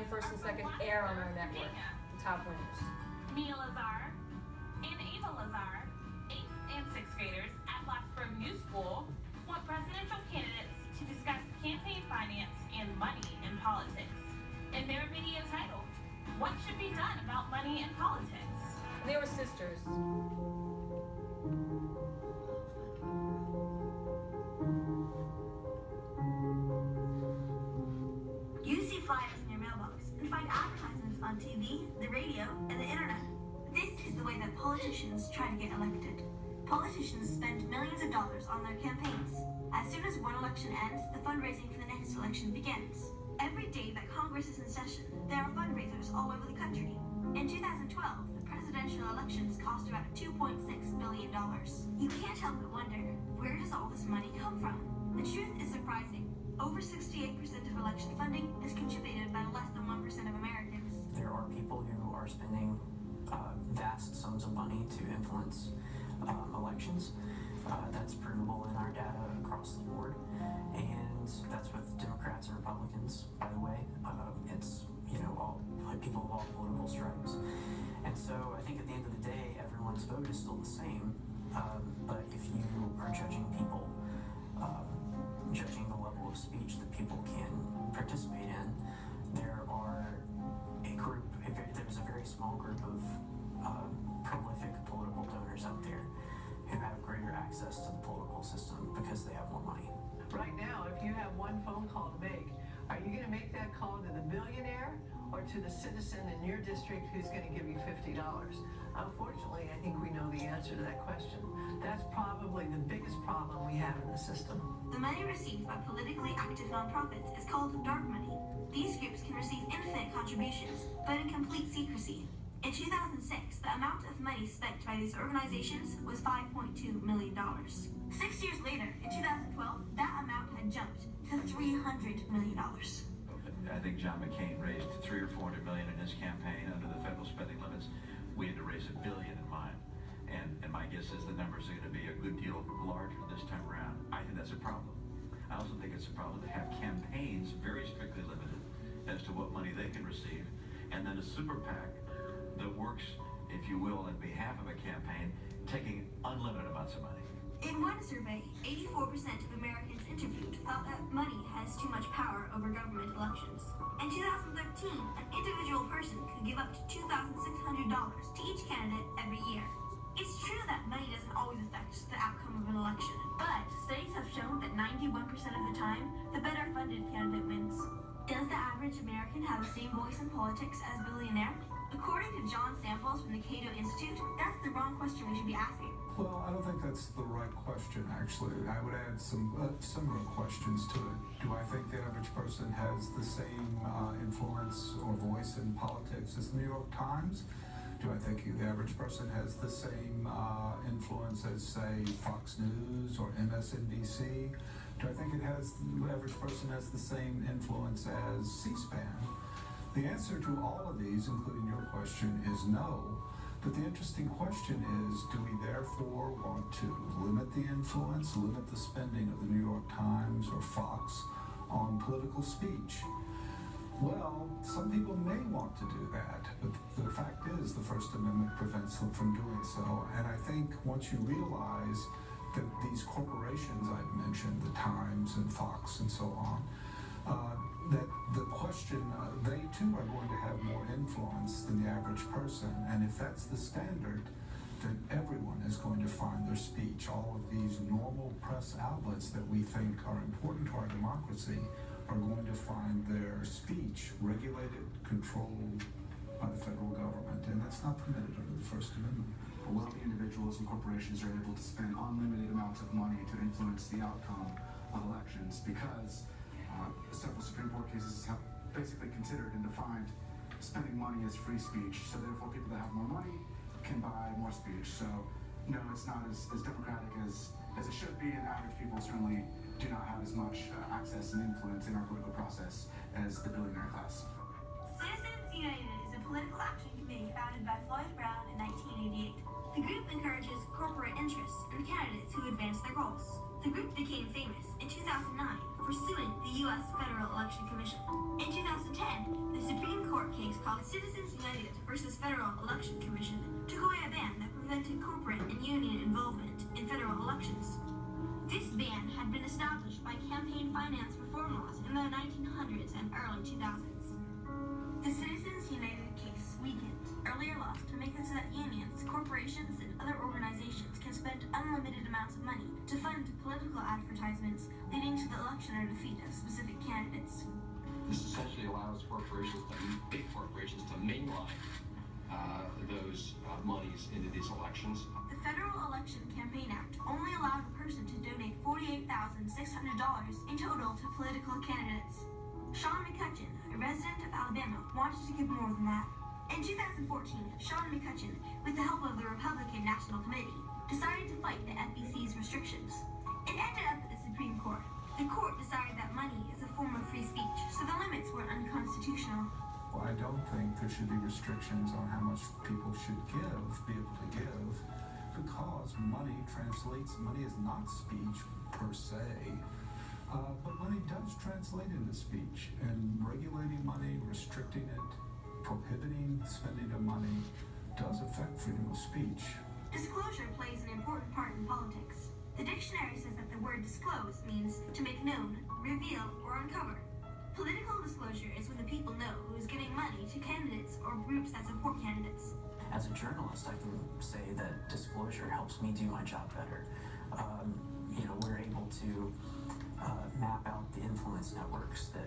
first and second air on our network. The top winners. Mia Lazar and Ava Lazar, 8th and 6th graders at Blacksburg New School, want presidential candidates to discuss campaign finance and money in politics. In their video titled, "What Should Be Done About Money in Politics?" They were sisters. You see flyers in your mailbox and find advertisements on TV, the radio, and the internet. This is the way that politicians try to get elected. Politicians spend millions of dollars on their campaigns. As soon as one election ends, the fundraising for the next election begins. Every day that Congress is in session, there are fundraisers all over the country. In 2012, the presidential elections cost about $2.6 billion. You can't help but wonder, where does all this money come from? The truth is surprising. Over 68% of election funding is contributed by less than 1% of Americans. There are people who are spending vast sums of money to influence elections. That's provable in our data across the board, and that's with Democrats and Republicans, by the way. It's all people of all political stripes, and so I think at the end of the day, everyone's vote is still the same. But if you are judging people, judging the level of speech that people can participate in, there's a very small group of prolific political donors out there who have greater access to the political system because they have more money. Right now, if you have one phone call to make, are you going to make that call to the billionaire or to the citizen in your district who's going to give you $50? Unfortunately, I think we know the answer to that question. That's probably the biggest problem we have in the system. The money received by politically active nonprofits is called dark money. These groups can receive infinite contributions, but in complete secrecy. In 2006, the amount of money spent by these organizations was $5.2 million. 6 years later, in 2012, that amount had jumped to $300 million. I think John McCain raised $300 or $400 million in his campaign under the federal spending limits. We had to raise $1 billion in mine. And my guess is the numbers are going to be a good deal larger this time around. I think that's a problem. I also think it's a problem to have campaigns very strictly limited as to what money they can receive, and then a super PAC that works, if you will, on behalf of a campaign, taking unlimited amounts of money. In one survey, 84% of Americans interviewed thought that money has too much power over government elections. In 2013, an individual person could give up to $2,600 to each candidate every year. It's true that money doesn't always affect the outcome of an election, but studies have shown that 91% of the time, the better funded candidate wins. Does the average American have the same voice in politics as a billionaire? According to John Samples from the Cato Institute, that's the wrong question we should be asking. Well, I don't think that's the right question, actually. I would add some similar questions to it. Do I think the average person has the same influence or voice in politics as the New York Times? Do I think the average person has the same influence as, say, Fox News or MSNBC? Do I think the average person has the same influence as C-SPAN? The answer to all of these, including your question, is no. But the interesting question is, do we therefore want to limit the influence, limit the spending of the New York Times or Fox on political speech? Well, some people may want to do that, but the fact is the First Amendment prevents them from doing so. And I think once you realize that these corporations I've mentioned, the Times and Fox and so on, that the question, they too are going to have more influence than the average person. And if that's the standard, then everyone is going to find their speech. All of these normal press outlets that we think are important to our democracy are going to find their speech regulated, controlled by the federal government. And that's not permitted under the First Amendment. Wealthy individuals and corporations are able to spend unlimited amounts of money to influence the outcome of elections because several Supreme Court cases have basically considered and defined spending money as free speech. So therefore, people that have more money can buy more speech. So no, it's not as democratic as it should be, and average people certainly do not have as much access and influence in our political process as the billionaire class. Citizens United is a political action committee founded by Floyd Brown in 1988. The group encourages corporate interests and candidates who advance their goals. The group became famous in 2009 for suing the U.S. Federal Election Commission. In 2010, the Supreme case called Citizens United versus Federal Election Commission took away a ban that prevented corporate and union involvement in federal elections. This ban had been established by campaign finance reform laws in the 1900s and early 2000s. The Citizens United case weakened earlier laws to make it so that unions, corporations, and other organizations can spend unlimited amounts of money to fund political advertisements leading to the election or defeat of specific candidates. This essentially allows big corporations to mainline those monies into these elections. The Federal Election Campaign Act only allowed a person to donate $48,600 in total to political candidates. Sean McCutcheon, a resident of Alabama, wanted to give more than that. In 2014, Sean McCutcheon, with the help of the Republican National Committee, decided to fight the FEC's restrictions. It ended up at the Supreme Court. The court decided that money is a form of free speech, so the limits were unconstitutional. Well, I don't think there should be restrictions on how much people should be able to give, because money is not speech per se, but money does translate into speech, and regulating money, restricting it, prohibiting spending of money does affect freedom of speech. Disclosure plays an important part in politics. The dictionary says that the word disclose means to make known, reveal, or uncover. Political disclosure is when the people know who is giving money to candidates or groups that support candidates. As a journalist, I can say that disclosure helps me do my job better. We're able to map out the influence networks that